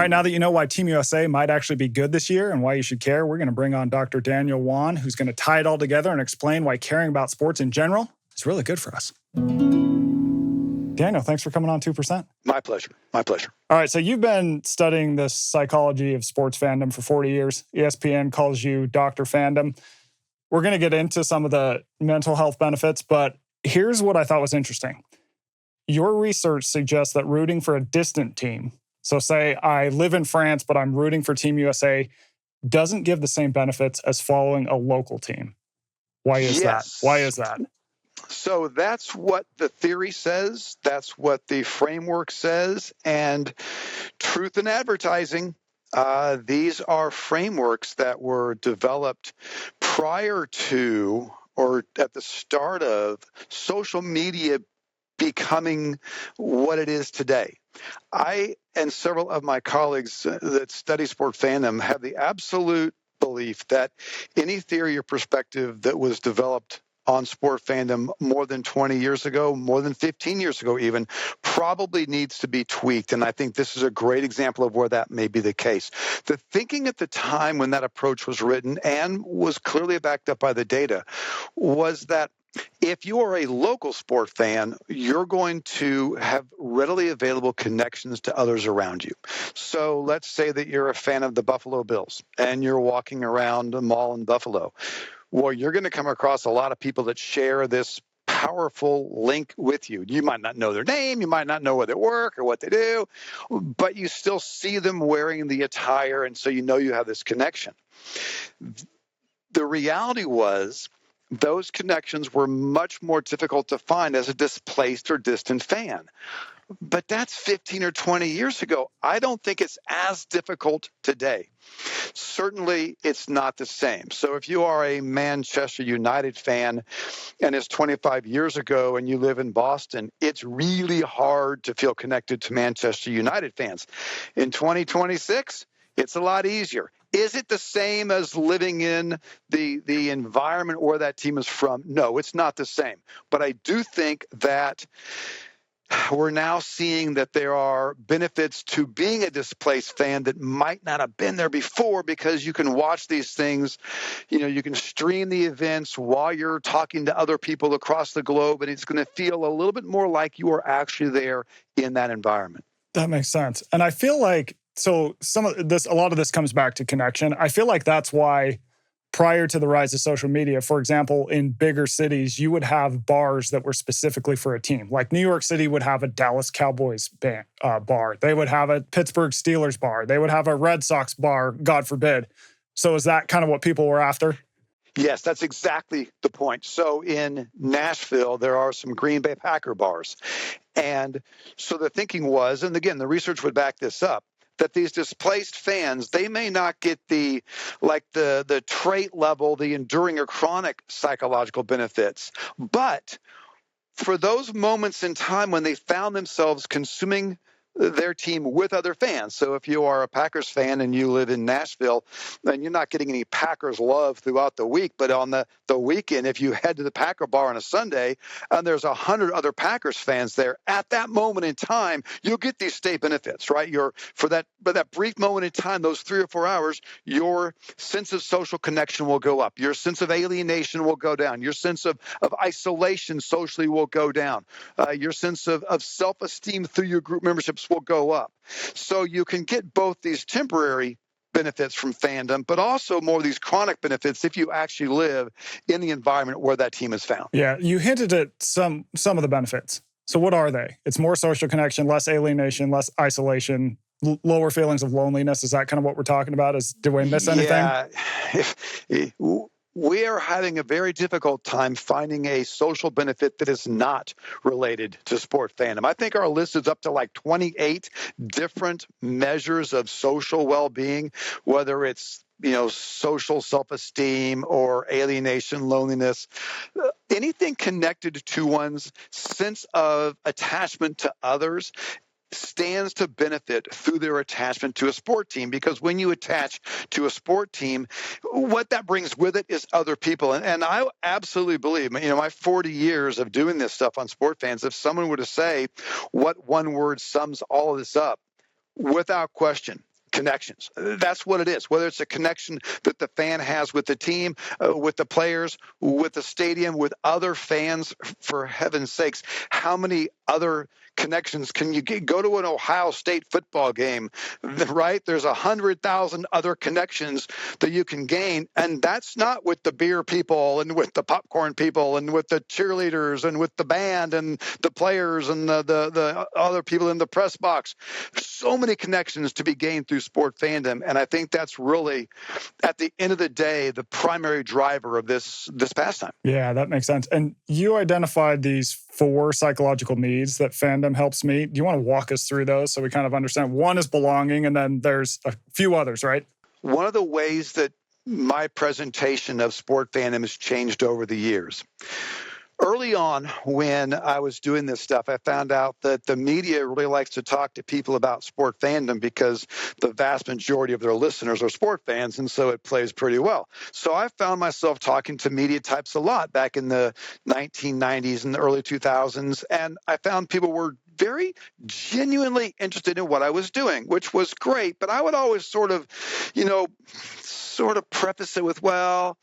right, now that you know why Team USA might actually be good this year and why you should care, we're going to bring on Dr. Daniel Wann, who's going to tie it all together and explain why caring about sports in general is really good for us. Daniel, thanks for coming on 2%. My pleasure. My pleasure. All right, so you've been studying the psychology of sports fandom for 40 years. ESPN calls you Dr. Fandom. We're going to get into some of the mental health benefits, but here's what I thought was interesting. Your research suggests that rooting for a distant team, so say I live in France, but I'm rooting for Team USA, doesn't give the same benefits as following a local team. Why is that? Why is that? So that's what the theory says. That's what the framework says. And truth in advertising, these are frameworks that were developed prior to or at the start of social media becoming what it is today. I and several of my colleagues that study sport fandom have the absolute belief that any theory or perspective that was developed on sport fandom more than 20 years ago, more than 15 years ago even, probably needs to be tweaked. And I think this is a great example of where that may be the case. The thinking at the time when that approach was written and was clearly backed up by the data was that if you are a local sport fan, you're going to have readily available connections to others around you. So let's say that you're a fan of the Buffalo Bills and you're walking around a mall in Buffalo. Well, you're going to come across a lot of people that share this powerful link with you. You might not know their name, you might not know where they work or what they do, but you still see them wearing the attire, and so you know you have this connection. The reality was those connections were much more difficult to find as a displaced or distant fan. But that's 15 or 20 years ago. I don't think it's as difficult today. Certainly, it's not the same. So if you are a Manchester United fan and it's 25 years ago and you live in Boston, it's really hard to feel connected to Manchester United fans. In 2026, it's a lot easier. Is it the same as living in the environment where that team is from? No, it's not the same. But I do think that we're now seeing that there are benefits to being a displaced fan that might not have been there before, because you can watch these things, you can stream the events while you're talking to other people across the globe, and it's going to feel a little bit more like you are actually there in that environment. That makes sense. And I feel like, so a lot of this comes back to connection. I feel like that's why prior to the rise of social media, for example, in bigger cities, you would have bars that were specifically for a team. Like New York City would have a Dallas Cowboys bar. They would have a Pittsburgh Steelers bar. They would have a Red Sox bar, God forbid. So is that kind of what people were after? Yes, that's exactly the point. So in Nashville, there are some Green Bay Packer bars. And so the thinking was, and again, the research would back this up, that these displaced fans, they may not get the trait level, the enduring or chronic psychological benefits. But for those moments in time when they found themselves consuming their team with other fans. So if you are a Packers fan and you live in Nashville, then you're not getting any Packers love throughout the week. But on the weekend, if you head to the Packer bar on a Sunday and there's 100 other Packers fans there, at that moment in time, you'll get these state benefits, right? But that brief moment in time, those 3 or 4 hours, your sense of social connection will go up. Your sense of alienation will go down. Your sense of isolation socially will go down. Your sense of self-esteem through your group memberships will go up. So you can get both these temporary benefits from fandom, but also more of these chronic benefits if you actually live in the environment where that team is found. Yeah, you hinted at some of the benefits. So what are they? It's more social connection, less alienation, less isolation, lower feelings of loneliness. Is that kind of what we're talking about? Did we miss anything? Yeah. We are having a very difficult time finding a social benefit that is not related to sport fandom. I think our list is up to like 28 different measures of social well-being, whether it's social self-esteem or alienation, loneliness, anything connected to one's sense of attachment to others stands to benefit through their attachment to a sport team, because when you attach to a sport team, what that brings with it is other people. And I absolutely believe, my 40 years of doing this stuff on sport fans, if someone were to say what one word sums all of this up, without question, connections. That's what it is. Whether it's a connection that the fan has with the team, with the players, with the stadium, with other fans, for heaven's sakes, how many other connections can you get? Go to an Ohio State football game, right? There's 100,000 other connections that you can gain, and that's not with the beer people and with the popcorn people and with the cheerleaders and with the band and the players and the other people in the press box. So many connections to be gained through sport fandom, and I think that's really, at the end of the day, the primary driver of this pastime. Yeah, that makes sense. And you identified these 4 psychological needs that fandom helps meet. Do you want to walk us through those so we kind of understand? One is belonging, and then there's a few others, right? One of the ways that my presentation of sport fandom has changed over the years. Early on, when I was doing this stuff, I found out that the media really likes to talk to people about sport fandom because the vast majority of their listeners are sport fans, and so it plays pretty well. So I found myself talking to media types a lot back in the 1990s and the early 2000s, and I found people were very genuinely interested in what I was doing, which was great. But I would always sort of preface it with, well,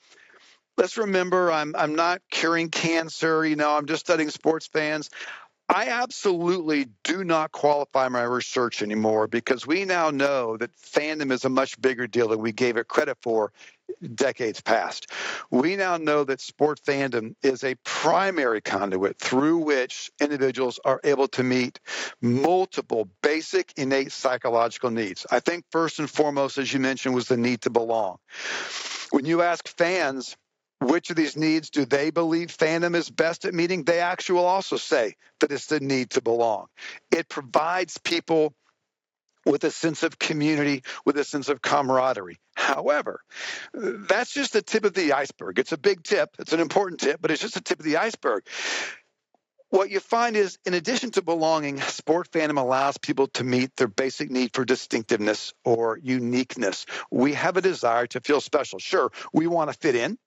let's remember, I'm not curing cancer. I'm just studying sports fans. I absolutely do not qualify my research anymore because we now know that fandom is a much bigger deal than we gave it credit for decades past. We now know that sport fandom is a primary conduit through which individuals are able to meet multiple basic innate psychological needs. I think first and foremost, as you mentioned, was the need to belong. When you ask fans, which of these needs do they believe fandom is best at meeting? They actually will also say that it's the need to belong. It provides people with a sense of community, with a sense of camaraderie. However, that's just the tip of the iceberg. It's a big tip. It's an important tip, but it's just the tip of the iceberg. What you find is, in addition to belonging, sport fandom allows people to meet their basic need for distinctiveness or uniqueness. We have a desire to feel special. Sure, we want to fit in.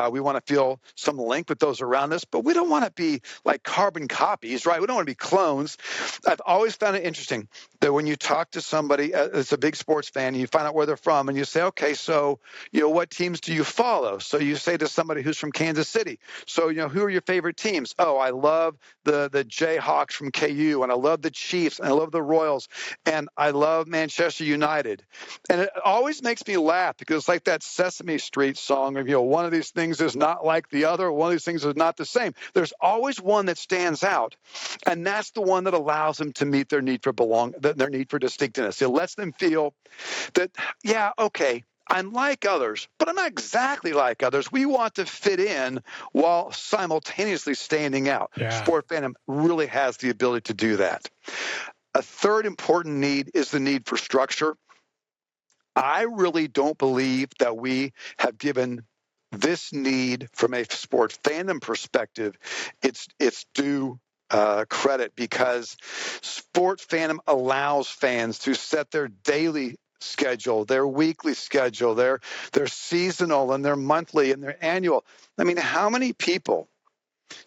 We want to feel some link with those around us, but we don't want to be like carbon copies, right? We don't want to be clones. I've always found it interesting that when you talk to somebody that's a big sports fan and you find out where they're from and you say, okay, so, what teams do you follow? So you say to somebody who's from Kansas City, so, who are your favorite teams? Oh, I love the Jayhawks from KU, and I love the Chiefs, and I love the Royals, and I love Manchester United. And it always makes me laugh because it's like that Sesame Street song of, one of these things is not like the other, one of these things is not the same. There's always one that stands out, and that's the one that allows them to meet their need for their need for distinctiveness. It lets them feel that, yeah, okay, I'm like others, but I'm not exactly like others. We want to fit in while simultaneously standing out. Yeah. Sport fandom really has the ability to do that. A third important need is the need for structure. I really don't believe that we have given this need from a sport fandom perspective its due credit, because sport fandom allows fans to set their daily schedule, their weekly schedule, their seasonal and their monthly and their annual. I mean, how many people,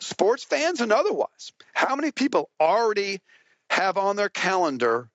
sports fans and otherwise, how many people already have on their calendar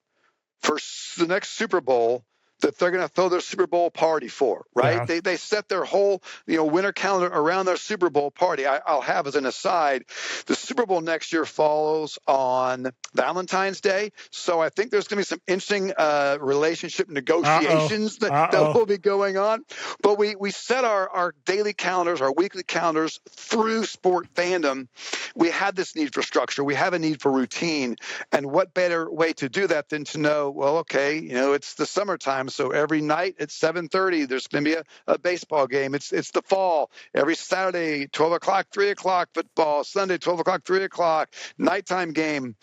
for the next Super Bowl that they're going to throw their Super Bowl party for, right? Yeah. They set their whole winter calendar around their Super Bowl party. I'll have as an aside, the Super Bowl next year follows on Valentine's Day, so I think there's going to be some interesting relationship negotiations that will be going on. But we set our daily calendars, our weekly calendars through sport fandom. We had this need for structure. We have a need for routine, and what better way to do that than to know, well, okay, it's the summertime. So every night at 7:30, there's going to be a baseball game. It's the fall. Every Saturday, 12 o'clock, 3 o'clock, football. Sunday, 12 o'clock, 3 o'clock, nighttime game.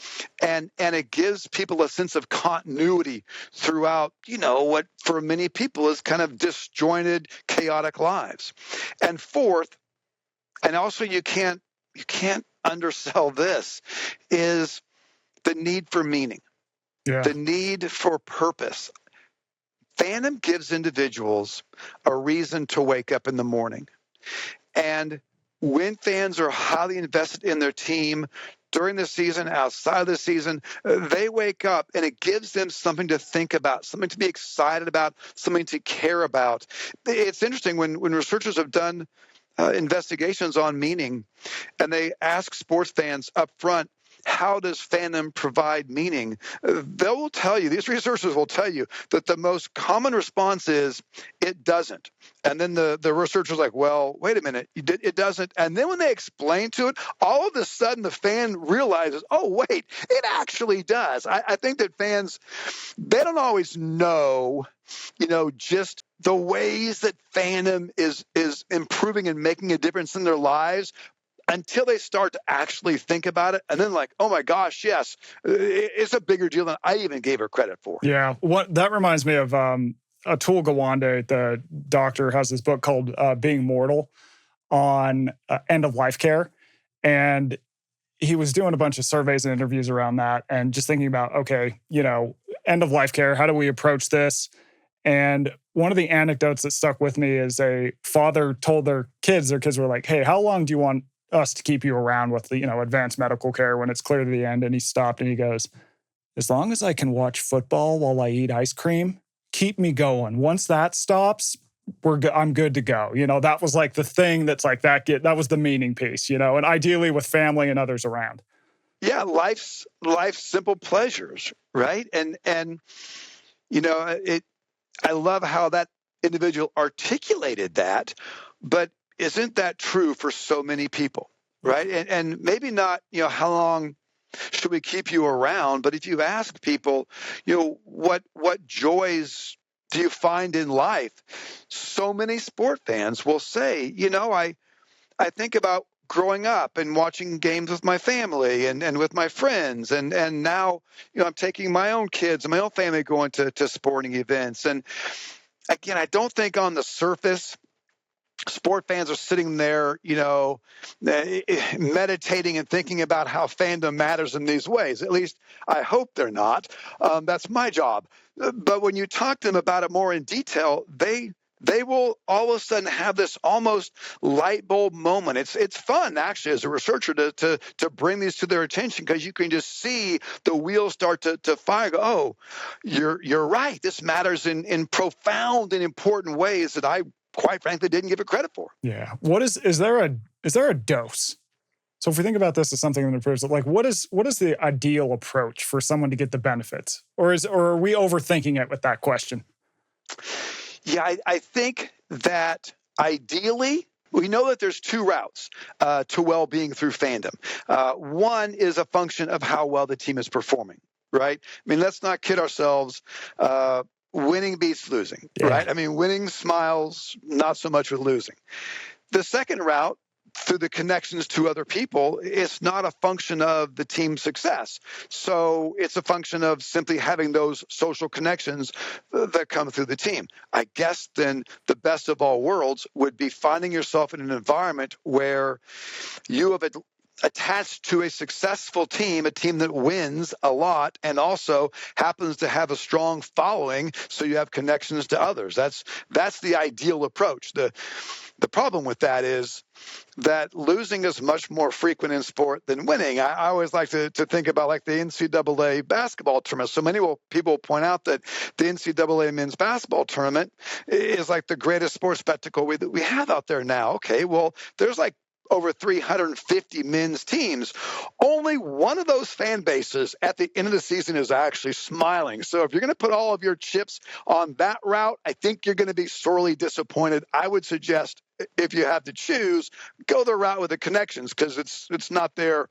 And it gives people a sense of continuity throughout, what for many people is kind of disjointed, chaotic lives. And fourth, and also you can't undersell this, is the need for meaning, the need for purpose. Fandom gives individuals a reason to wake up in the morning. And when fans are highly invested in their team, during the season, outside of the season, they wake up and it gives them something to think about, something to be excited about, something to care about. It's interesting when researchers have done investigations on meaning and they ask sports fans up front, how does fandom provide meaning? They will tell you, these researchers will tell you that the most common response is it doesn't. And then the researcher's like, well, wait a minute, it doesn't. And then when they explain to it, all of a sudden the fan realizes, oh, wait, it actually does. I think that fans, they don't always know, just the ways that fandom is improving and making a difference in their lives, until they start to actually think about it. And then like, oh my gosh, yes, it's a bigger deal than I even gave her credit for. Yeah. That reminds me of Atul Gawande, the doctor, has this book called Being Mortal on end-of-life care. And he was doing a bunch of surveys and interviews around that and just thinking about, okay, end-of-life care, how do we approach this? And one of the anecdotes that stuck with me is a father told their kids were like, hey, how long do you want us to keep you around with the, advanced medical care when it's clear to the end? And he stopped and he goes, as long as I can watch football while I eat ice cream, keep me going. Once that stops, I'm good to go. That was like the thing that's like that was the meaning piece, and ideally with family and others around. Yeah, life's simple pleasures, right? And I love how that individual articulated that, but isn't that true for so many people, right? And maybe not, how long should we keep you around? But if you ask people, what joys do you find in life? So many sport fans will say, I think about growing up and watching games with my family and with my friends. And now, I'm taking my own kids and my own family going to sporting events. And again, I don't think on the surface, sport fans are sitting there, meditating and thinking about how fandom matters in these ways. At least I hope they're not. That's my job. But when you talk to them about it more in detail, they will all of a sudden have this almost light bulb moment. It's fun, actually, as a researcher to bring these to their attention, because you can just see the wheels start to fire. Oh, you're right. This matters in profound and important ways that I, quite frankly, didn't give it credit for. Yeah. Is there a dose? So if we think about this as something that improves, like what is the ideal approach for someone to get the benefits? Or are we overthinking it with that question? Yeah, I think that ideally, we know that there's two routes to well-being through fandom. One is a function of how well the team is performing, right? I mean, let's not kid ourselves. Winning beats losing, right? I mean, winning smiles, not so much with losing. The second route, through the connections to other people, it's not a function of the team's success. So it's a function of simply having those social connections that come through the team. I guess then the best of all worlds would be finding yourself in an environment where you have attached to a successful team, a team that wins a lot and also happens to have a strong following, so you have connections to others. That's the ideal approach. The problem with that is that losing is much more frequent in sport than winning. I always like to think about like the NCAA basketball tournament. So many people point out that the NCAA men's basketball tournament is like the greatest sports spectacle that we have out there now. Okay, well, there's like over 350 men's teams. Only one of those fan bases at the end of the season is actually smiling. So if you're going to put all of your chips on that route, I think you're going to be sorely disappointed. I would suggest, if you have to choose, go the route with the connections, because it's not there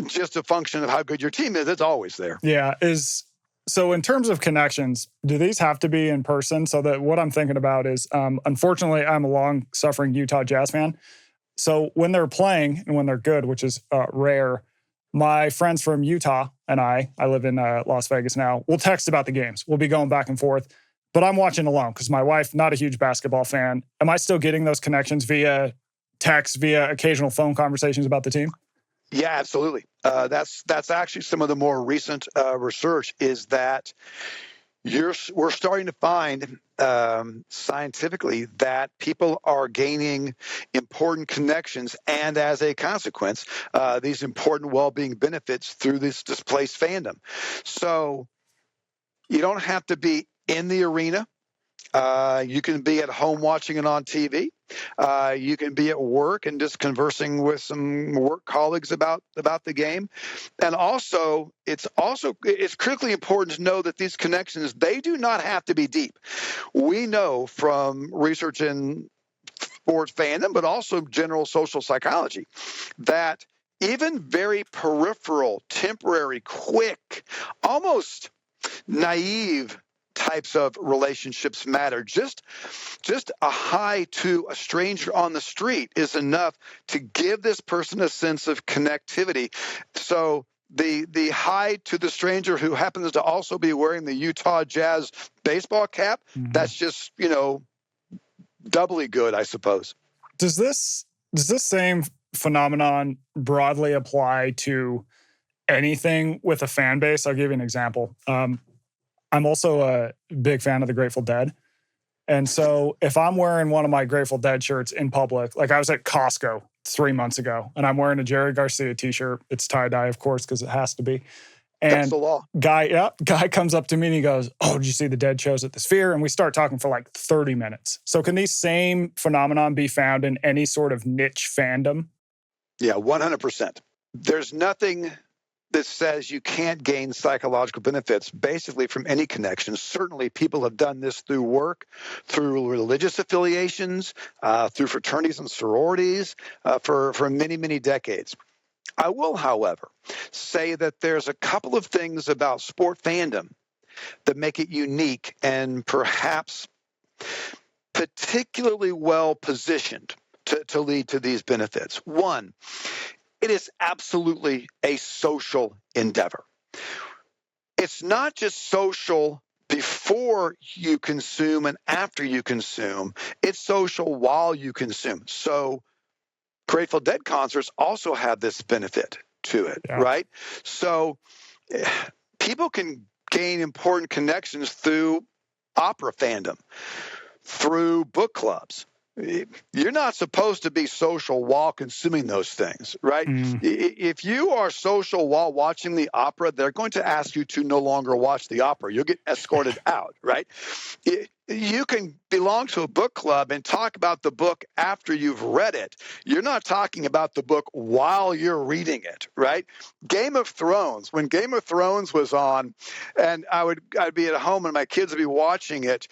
just a function of how good your team is. It's always there. Yeah. So in terms of connections, do these have to be in person? So that what I'm thinking about is, unfortunately, I'm a long-suffering Utah Jazz fan. So when they're playing and when they're good, which is rare, my friends from Utah and I live in Las Vegas now, we'll text about the games. We'll be going back and forth, but I'm watching alone because my wife, not a huge basketball fan. Am I still getting those connections via text, via occasional phone conversations about the team? Yeah, absolutely. That's actually some of the more recent research, is that we're starting to find scientifically that people are gaining important connections, and as a consequence, these important well-being benefits through this displaced fandom. So you don't have to be in the arena. You can be at home watching it on TV. You can be at work and just conversing with some work colleagues about the game. And also, it's critically important to know that these connections, they do not have to be deep. We know from research in sports fandom, but also general social psychology, that even very peripheral, temporary, quick, almost naive types of relationships matter. Just a hi to a stranger on the street is enough to give this person a sense of connectivity. So the hi to the stranger who happens to also be wearing the Utah Jazz baseball cap, that's just, doubly good, I suppose. Does this same phenomenon broadly apply to anything with a fan base? I'll give you an example. I'm also a big fan of the Grateful Dead. And so if I'm wearing one of my Grateful Dead shirts in public, like I was at Costco 3 months ago, and I'm wearing a Jerry Garcia t-shirt. It's tie-dye, of course, because it has to be. And that's the law. Guy comes up to me and he goes, "Oh, did you see the Dead shows at the Sphere?" And we start talking for like 30 minutes. So can these same phenomenon be found in any sort of niche fandom? Yeah, 100%. There's nothing that says you can't gain psychological benefits basically from any connection. Certainly people have done this through work, through religious affiliations, through fraternities and sororities for many, many decades. I will, however, say that there's a couple of things about sport fandom that make it unique and perhaps particularly well positioned to lead to these benefits. One, it is absolutely a social endeavor. It's not just social before you consume and after you consume. It's social while you consume. So Grateful Dead concerts also have this benefit to it, right? So people can gain important connections through opera fandom, through book clubs. You're not supposed to be social while consuming those things, right? If you are social while watching the opera, they're going to ask you to no longer watch the opera. You'll get escorted out, right? You can belong to a book club and talk about the book after you've read it. You're not talking about the book while you're reading it, right? Game of Thrones, when Game of Thrones was on, and I'd be at home and my kids would be watching it,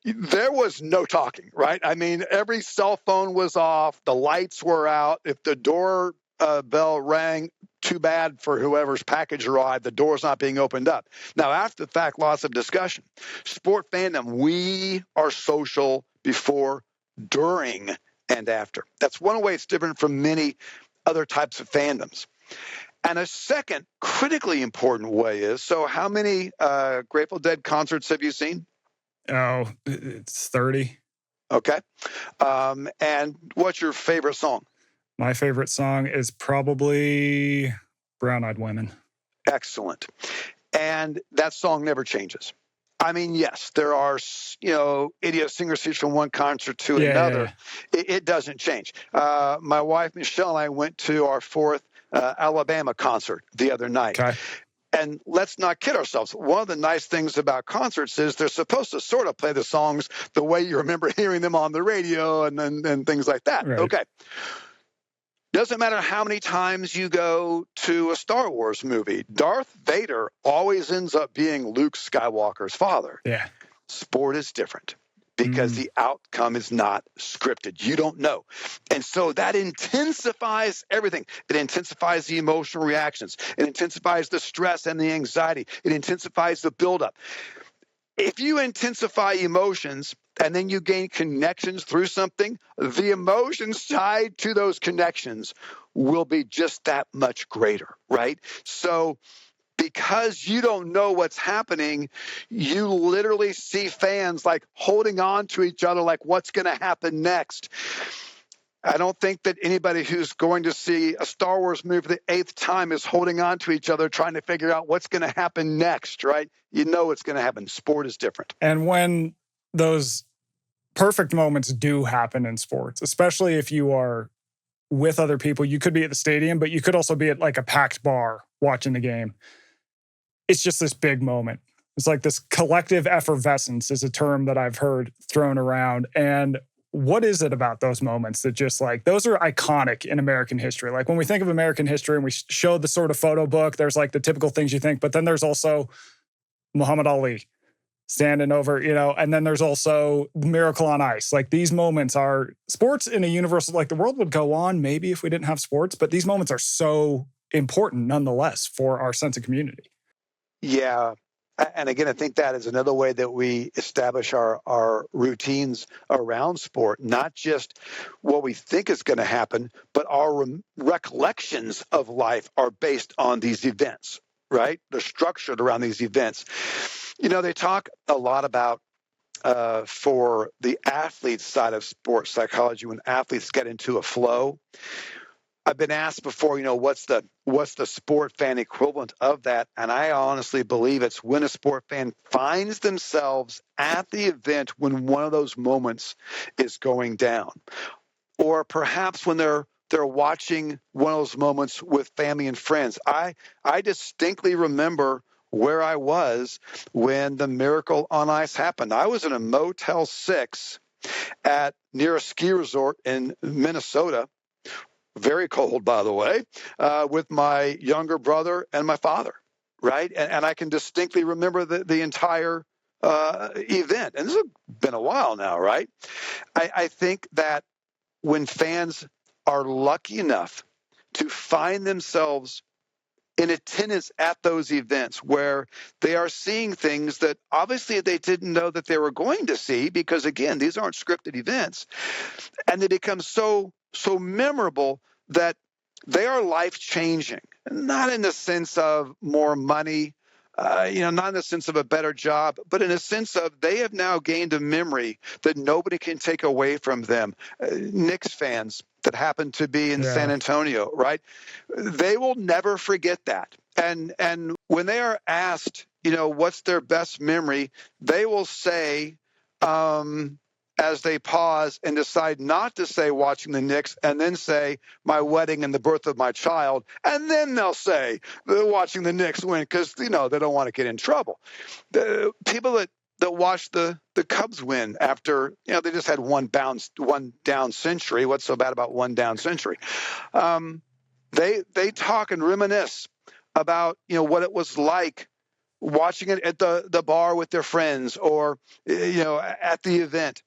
there was no talking, right? I mean, every cell phone was off. The lights were out. If the door bell rang, too bad for whoever's package arrived. The door's not being opened up. Now, after the fact, lots of discussion. Sport fandom, we are social before, during, and after. That's one way it's different from many other types of fandoms. And a second critically important way is, so how many Grateful Dead concerts have you seen? Oh, it's 30. Okay. And what's your favorite song? My favorite song is probably Brown Eyed Women. Excellent. And that song never changes. I mean, yes, there are, idiosyncrasies from one concert to another. Yeah. It doesn't change. My wife, Michelle, and I went to our fourth Alabama concert the other night. Okay. And let's not kid ourselves. One of the nice things about concerts is they're supposed to sort of play the songs the way you remember hearing them on the radio and things like that. Right. Okay. Doesn't matter how many times you go to a Star Wars movie. Darth Vader always ends up being Luke Skywalker's father. Yeah. Sport is different because the outcome is not scripted. You don't know. And so that intensifies everything. It intensifies the emotional reactions. It intensifies the stress and the anxiety. It intensifies the buildup. If you intensify emotions and then you gain connections through something, the emotions tied to those connections will be just that much greater, right? So because you don't know what's happening, you literally see fans like holding on to each other like what's going to happen next. I don't think that anybody who's going to see a Star Wars movie for the 8th time is holding on to each other, trying to figure out what's going to happen next, right? You know what's going to happen. Sport is different. And when those perfect moments do happen in sports, especially if you are with other people, you could be at the stadium, but you could also be at like a packed bar watching the game. It's just this big moment. It's like this collective effervescence is a term that I've heard thrown around. And what is it about those moments that just like, those are iconic in American history? Like when we think of American history and we show the sort of photo book, there's like the typical things you think, but then there's also Muhammad Ali standing over, and then there's also Miracle on Ice. Like these moments are sports in a universal, like the world would go on maybe if we didn't have sports, but these moments are so important nonetheless for our sense of community. Yeah. And again, I think that is another way that we establish our routines around sport, not just what we think is going to happen, but our recollections of life are based on these events, right? They're structured around these events. They talk a lot about for the athlete side of sports psychology, when athletes get into a flow. I've been asked before, what's the sport fan equivalent of that? And I honestly believe it's when a sport fan finds themselves at the event when one of those moments is going down. Or perhaps when they're watching one of those moments with family and friends. I distinctly remember where I was when the Miracle on Ice happened. I was in a Motel 6 near a ski resort in Minnesota. Very cold, by the way, with my younger brother and my father, right? And I can distinctly remember the entire event. And this has been a while now, right? I think that when fans are lucky enough to find themselves in attendance at those events where they are seeing things that obviously they didn't know that they were going to see, because, again, these aren't scripted events, and they become so memorable that they are life-changing, not in the sense of more money, not in the sense of a better job, but in a sense of they have now gained a memory that nobody can take away from them. Knicks fans that happen to be in San Antonio, right? They will never forget that. And when they are asked, what's their best memory, they will say, as they pause and decide not to say watching the Knicks, and then say my wedding and the birth of my child, and then they'll say watching the Knicks win, because they don't want to get in trouble. The people that watch the Cubs win after they just had one down century. What's so bad about one down century? They talk and reminisce about what it was like watching it at the bar with their friends, or at the event.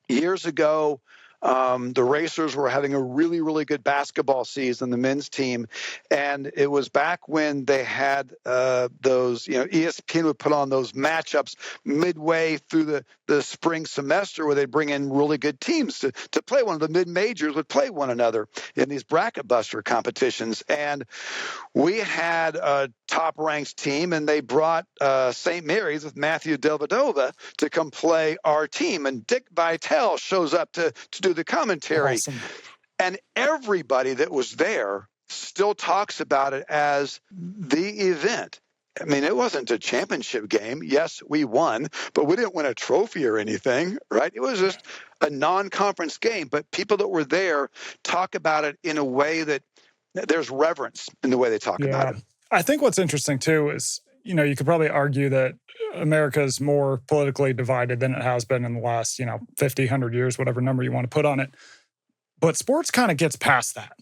Years ago, the Racers were having a really, really good basketball season, the men's team. And it was back when they had those, ESPN would put on those matchups midway through the spring semester where they'd bring in really good teams to play. One of the mid-majors would play one another in these bracket buster competitions. And we had a top-ranked team, and they brought St. Mary's with Matthew Dellavedova to come play our team. And Dick Vitale shows up to do the commentary. Awesome. And everybody that was there still talks about it as the event. I mean, it wasn't a championship game. Yes, we won, but we didn't win a trophy or anything, right? It was just a non-conference game. But people that were there talk about it in a way that there's reverence in the way they talk about it. I think what's interesting, too, is, you could probably argue that America is more politically divided than it has been in the last, 50, 100 years, whatever number you want to put on it. But sports kind of gets past that,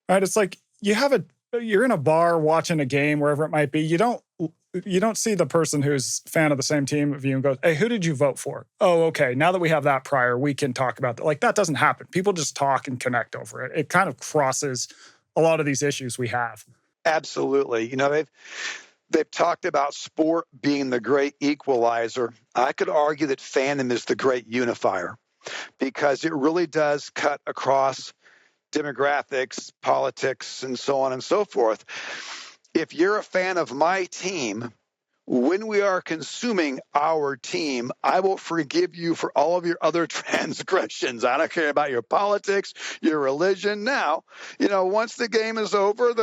right? It's like you're in a bar watching a game, wherever it might be. You don't see the person who's a fan of the same team of you and goes, hey, who did you vote for? Oh, okay. Now that we have that prior, we can talk about that. Like, that doesn't happen. People just talk and connect over it. It kind of crosses a lot of these issues we have. Absolutely. They've talked about sport being the great equalizer. I could argue that fandom is the great unifier, because it really does cut across demographics, politics, and so on and so forth. If you're a fan of my team, when we are consuming our team, I will forgive you for all of your other transgressions. I don't care about your politics, your religion. Now, once the game is over,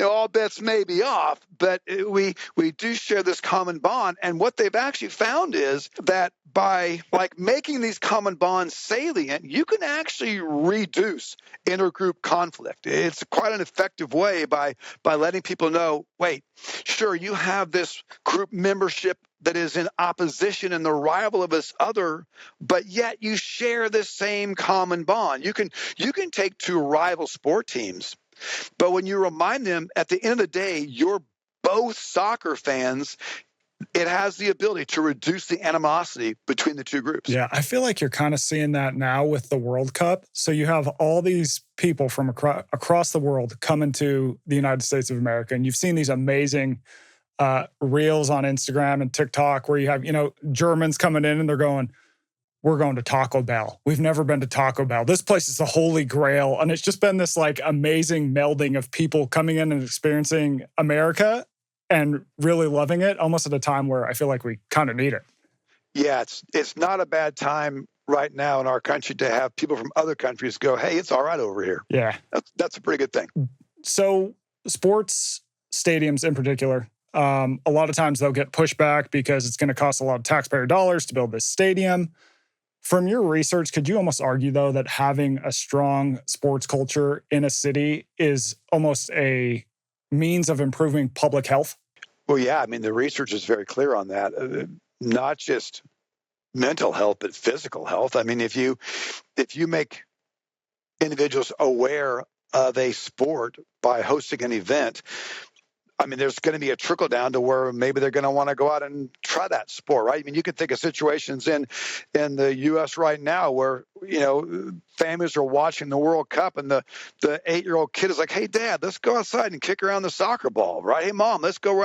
all bets may be off, but we do share this common bond. And what they've actually found is that by making these common bonds salient, you can actually reduce intergroup conflict. It's quite an effective way by letting people know, wait, sure, you have this group membership that is in opposition and the rival of this other, but yet you share the same common bond. You can take two rival sport teams, but when you remind them at the end of the day, you're both soccer fans, it has the ability to reduce the animosity between the two groups. Yeah, I feel like you're kind of seeing that now with the World Cup. So you have all these people from across the world coming to the United States of America, and you've seen these amazing reels on Instagram and TikTok where you have, Germans coming in and they're going, we're going to Taco Bell. We've never been to Taco Bell. This place is the holy grail. And it's just been this amazing melding of people coming in and experiencing America and really loving it, almost at a time where I feel like we kind of need it. Yeah, it's not a bad time right now in our country to have people from other countries go, hey, it's all right over here. Yeah. That's a pretty good thing. So sports stadiums in particular, a lot of times they'll get pushed back because it's going to cost a lot of taxpayer dollars to build this stadium. From your research, could you almost argue, though, that having a strong sports culture in a city is almost a means of improving public health? Well, yeah. I mean, the research is very clear on that. Not just mental health, but physical health. I mean, if you make individuals aware of a sport by hosting an event, I mean, there's going to be a trickle down to where maybe they're going to want to go out and try that sport, right? I mean, you can think of situations in the U.S. right now where, families are watching the World Cup and the 8-year-old kid is like, hey, Dad, let's go outside and kick around the soccer ball, right? Hey, Mom, let's go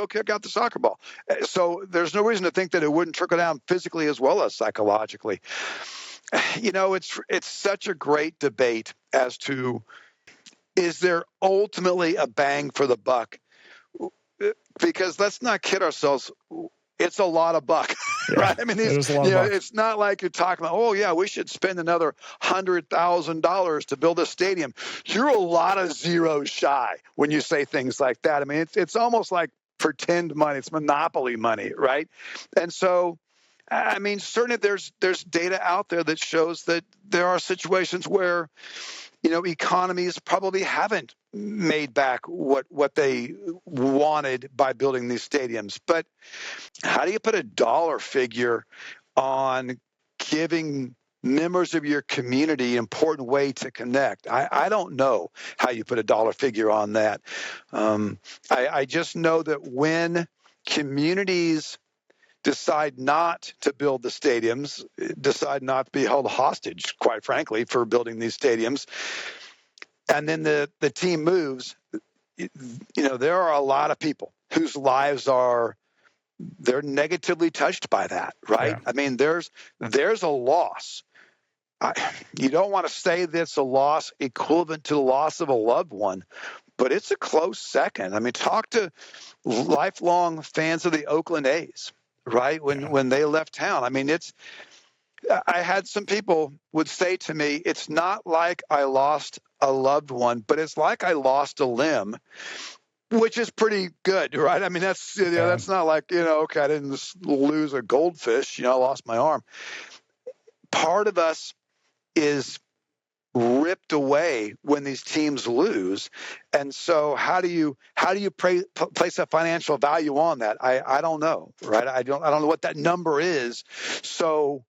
kick out the soccer ball. So there's no reason to think that it wouldn't trickle down physically as well as psychologically. It's such a great debate as to, is there ultimately a bang for the buck? Because let's not kid ourselves, it's a lot of buck, right? I mean, it's not like you're talking about, oh yeah, we should spend another $100,000 to build a stadium. You're a lot of zeros shy when you say things like that. I mean, it's almost like pretend money. It's monopoly money, right? And so, I mean, certainly there's data out there that shows that there are situations where, economies probably haven't made back what they wanted by building these stadiums. But how do you put a dollar figure on giving members of your community an important way to connect? I don't know how you put a dollar figure on that. I just know that when communities decide not to build the stadiums, decide not to be held hostage, quite frankly, for building these stadiums, and then the team moves, there are a lot of people whose lives they're negatively touched by that, right? Yeah. I mean, there's a loss. You don't want to say that's a loss equivalent to the loss of a loved one, but it's a close second. I mean, talk to lifelong fans of the Oakland A's. Right? When they left town. I mean, I had some people would say to me, it's not like I lost a loved one, but it's like I lost a limb, which is pretty good, right? I mean, that's not like, okay, I didn't lose a goldfish, I lost my arm. Part of us is ripped away when these teams lose. And so how do you place a financial value on that? I don't know, right? I don't know what that number is. So,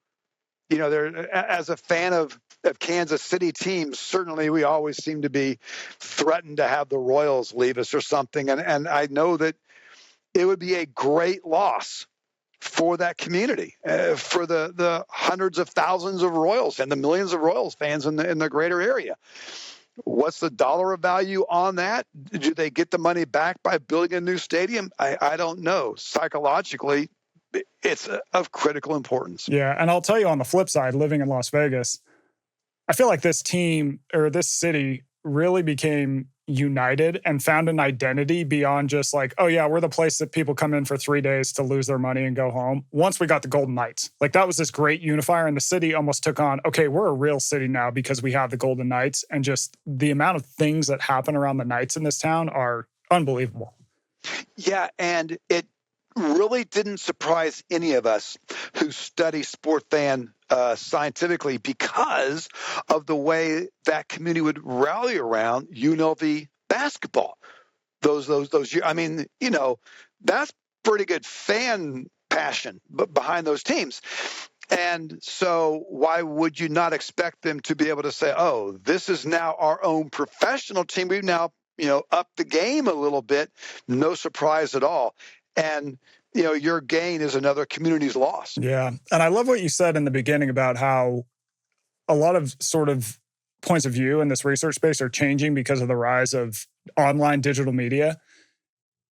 there, as a fan of Kansas City teams, certainly we always seem to be threatened to have the Royals leave us or something. And I know that it would be a great loss for that community, for the hundreds of thousands of Royals and the millions of Royals fans in the greater area. What's the dollar value on that? Do they get the money back by building a new stadium? I don't know. Psychologically, it's of critical importance. Yeah, and I'll tell you on the flip side, living in Las Vegas, I feel like this team or this city really became, united and found an identity beyond just like, oh yeah, we're the place that people come in for 3 days to lose their money and go home. Once we got the Golden Knights, like that was this great unifier, and the city almost took on, okay, we're a real city now because we have the Golden Knights, and just the amount of things that happen around the Knights in this town are unbelievable. Yeah, and it really didn't surprise any of us who study sport fan scientifically because of the way that community would rally around UNLV basketball. Those years. I mean, that's pretty good fan passion behind those teams. And so why would you not expect them to be able to say, oh, this is now our own professional team. We've now, upped the game a little bit. No surprise at all. And, your gain is another community's loss. Yeah. And I love what you said in the beginning about how a lot of sort of points of view in this research space are changing because of the rise of online digital media.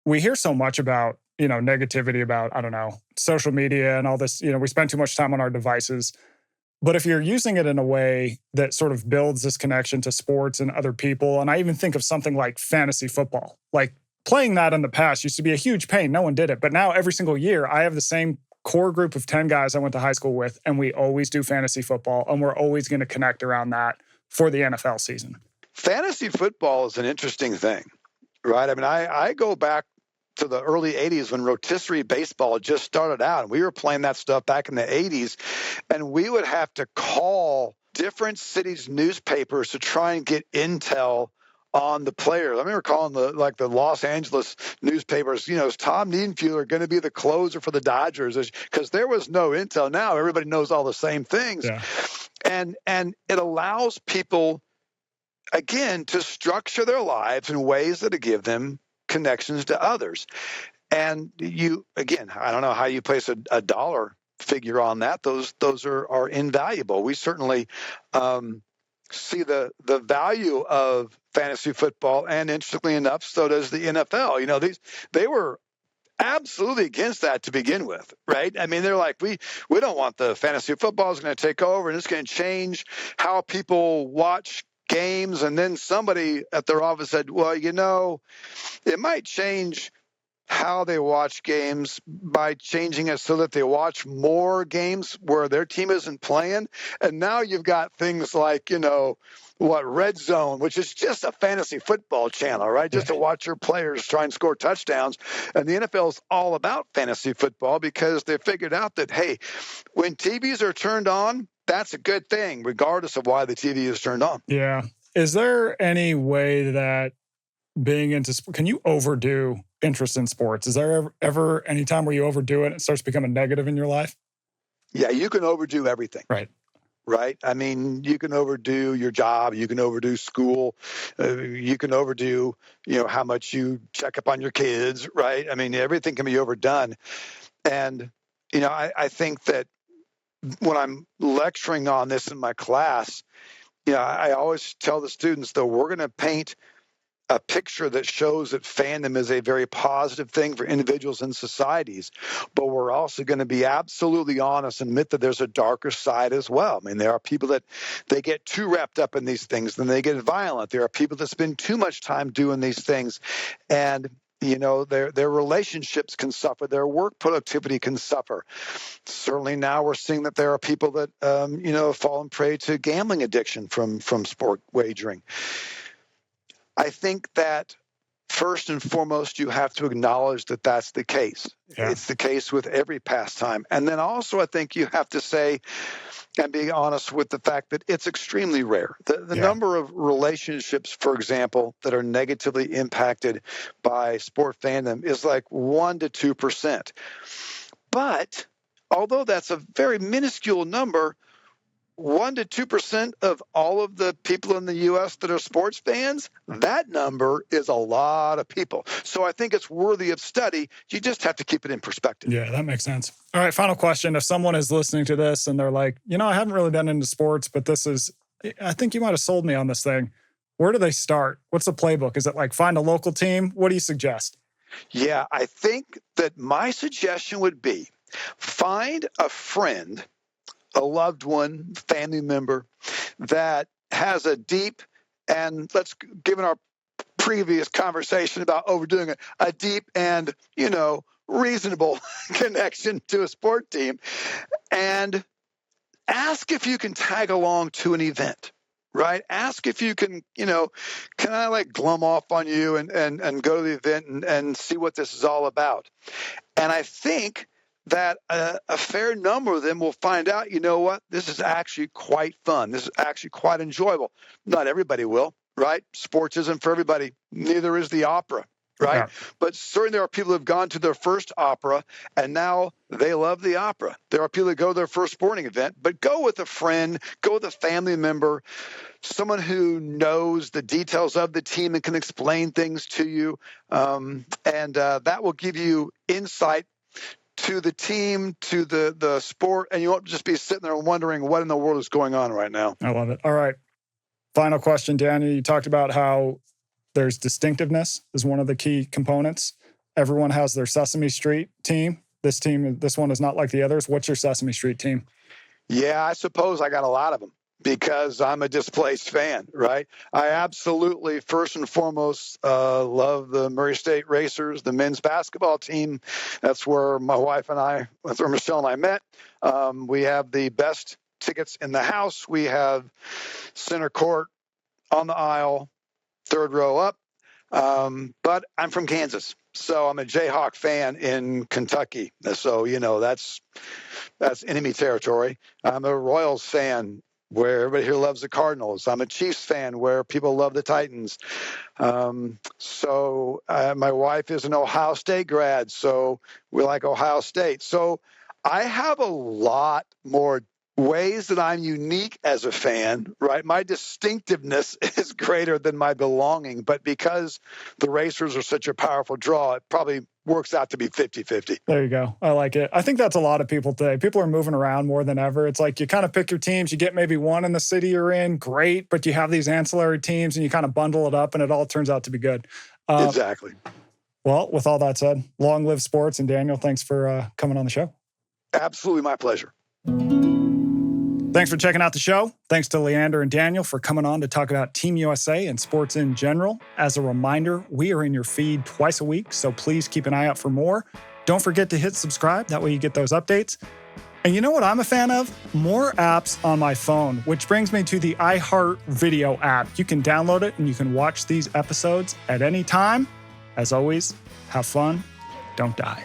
We hear so much about, negativity about, I don't know, social media and all this, we spend too much time on our devices. But if you're using it in a way that sort of builds this connection to sports and other people, and I even think of something like fantasy football, like playing that in the past used to be a huge pain. No one did it. But now every single year, I have the same core group of 10 guys I went to high school with, and we always do fantasy football, and we're always going to connect around that for the NFL season. Fantasy football is an interesting thing, right? I mean, I go back to the early 80s when rotisserie baseball just started out, and we were playing that stuff back in the 80s, and we would have to call different cities' newspapers to try and get intel on the players. I remember calling the Los Angeles newspapers, is Tom Niedenfuller going to be the closer for the Dodgers? Because there was no intel. Now everybody knows all the same things. Yeah. And it allows people, again, to structure their lives in ways that give them connections to others. And again, I don't know how you place a dollar figure on that. Those are invaluable. We certainly see the value of fantasy football, and interestingly enough, so does the NFL. They were absolutely against that to begin with, right? I mean, they're like, we don't want the fantasy football is going to take over, and it's going to change how people watch games. And then somebody at their office said, well, it might change how they watch games by changing it so that they watch more games where their team isn't playing. And now you've got things like, Red Zone, which is just a fantasy football channel, right? Just to watch your players try and score touchdowns. And the NFL is all about fantasy football because they figured out that, hey, when TVs are turned on, that's a good thing, regardless of why the TV is turned on. Yeah. Is there any way that being into, can you overdo interest in sports? Is there ever any time where you overdo it and it starts becoming negative in your life? Yeah, you can overdo everything. Right? I mean, you can overdo your job. You can overdo school. You can overdo, how much you check up on your kids, right? I mean, everything can be overdone. And, I think that when I'm lecturing on this in my class, I always tell the students that we're going to paint a picture that shows that fandom is a very positive thing for individuals and societies, but we're also going to be absolutely honest and admit that there's a darker side as well. I mean, there are people that they get too wrapped up in these things, then they get violent. There are people that spend too much time doing these things, and their relationships can suffer, their work productivity can suffer. Certainly now we're seeing that there are people that have fallen prey to gambling addiction from sport wagering. I think that first and foremost, you have to acknowledge that that's the case. Yeah. It's the case with every pastime. And then also, I think you have to say and be honest with the fact that it's extremely rare. The number of relationships, for example, that are negatively impacted by sport fandom is like 1% to 2%. But although that's a very minuscule number, 1% to 2% of all of the people in the U.S. that are sports fans, that number is a lot of people. So I think it's worthy of study. You just have to keep it in perspective. Yeah, that makes sense. All right, final question. If someone is listening to this and they're like, I haven't really been into sports, but I think you might have sold me on this thing. Where do they start? What's the playbook? Is it like find a local team? What do you suggest? Yeah, I think that my suggestion would be find a friend, a loved one, family member that has a deep and, given our previous conversation about overdoing a deep and, reasonable connection to a sport team, and ask if you can tag along to an event. Right? Ask if you can, can I like glum off on you and go to the event and see what this is all about? And I think that a fair number of them will find out, this is actually quite fun. This is actually quite enjoyable. Not everybody will, right? Sports isn't for everybody. Neither is the opera. Right. Yeah. But certainly there are people who have gone to their first opera and now they love the opera. There are people that go to their first sporting event, but go with a friend, go with a family member, someone who knows the details of the team and can explain things to you. And that will give you insight to the team, to the sport, and you won't just be sitting there wondering what in the world is going on right now. I love it. All right. Final question, Daniel. You talked about how there's distinctiveness is one of the key components. Everyone has their Sesame Street team. This one is not like the others. What's your Sesame Street team? Yeah, I suppose I got a lot of them because I'm a displaced fan, right? I absolutely, first and foremost, love the Murray State Racers, the men's basketball team. That's where that's where Michelle and I met. We have the best tickets in the house. We have center court on the aisle, third row up. But I'm from Kansas, so I'm a Jayhawk fan in Kentucky. So, that's enemy territory. I'm a Royals fan where everybody here loves the Cardinals. I'm a Chiefs fan where people love the Titans. So my wife is an Ohio State grad, so we like Ohio State. So I have a lot more ways that I'm unique as a fan, right? My distinctiveness is greater than my belonging, but because the Racers are such a powerful draw, it probably works out to be 50-50. There you go. I like it. I think that's a lot of people today. People are moving around more than ever. It's like you kind of pick your teams, you get maybe one in the city you're in, great, but you have these ancillary teams and you kind of bundle it up and it all turns out to be good. Exactly. Well, with all that said, long live sports. And Daniel, thanks for coming on the show. Absolutely my pleasure. Thanks for checking out the show. Thanks to Leander and Daniel for coming on to talk about Team USA and sports in general. As a reminder, we are in your feed twice a week, so please keep an eye out for more. Don't forget to hit subscribe. That way you get those updates. And you know what I'm a fan of? More apps on my phone, which brings me to the iHeart Video app. You can download it and you can watch these episodes at any time. As always, have fun, don't die.